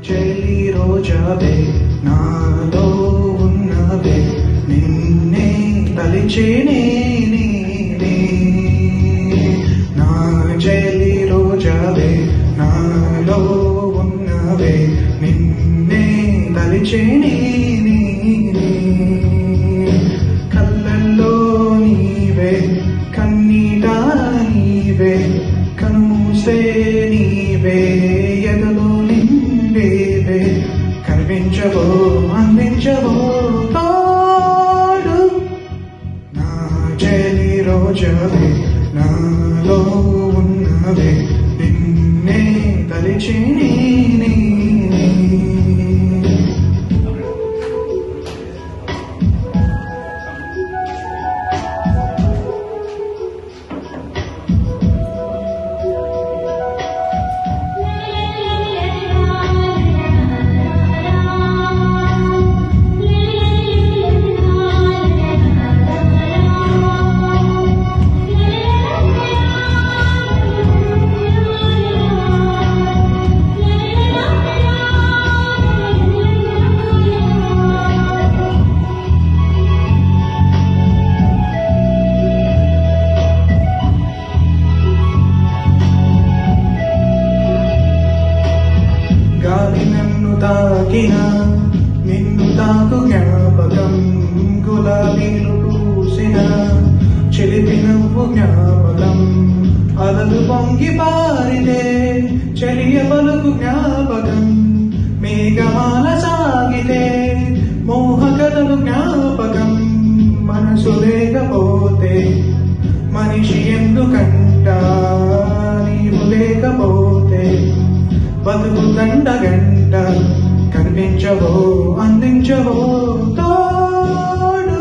చెలి రోజావే నాలో ఉన్నవే నిన్నే తలిచేనే నా చెలి రోజావే నాలో ఉన్నవే నిన్నే తలిచేనే కళ్ళల్లో నీవే కన్నీట నీవే కనుమూసే నీవే ఎదలో నిండేవే కనిపించవో అందించవో తోడు నా చెలి రోజావే నాలో ఉన్నవే నిన్నే తలిచేనే తాకినా నిన్ను తాకు జ్ఞాపకం గులాబీలు పూసిన చెలిపి నవ్వు జ్ఞాపకం అలలు పొంగి పారితే చెలియ పలుకు జ్ఞాపకం మేఘమాల సాగితే మోహకథలు జ్ఞాపకం మనసు లేకపోతే మనిషి ఎందుకంట నీవు లేకపోతే బతుకు గంట కనిపించవో అందించవో తోడు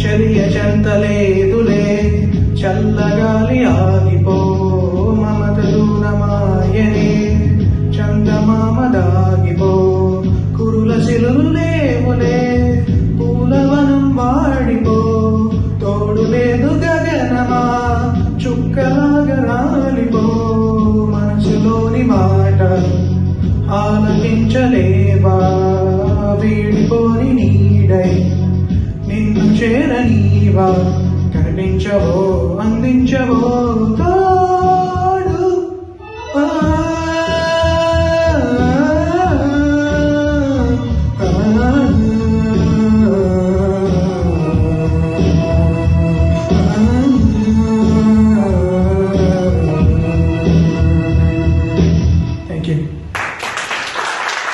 చలియ చెంతలేదులే చల్లగాలి ఆగిపో మమత దూరమాయనే చందమామ దాగిపో కురుల శిలులు లేవులే పూలవనం వాడిపో తోడు లేదు గగనమా చుక్కలాగా రాలిపో మనసులోని మాట ఆలకించలేవా వీడిపోని నీడై నిన్ను చేరనీవా కనిపించవో అందించవో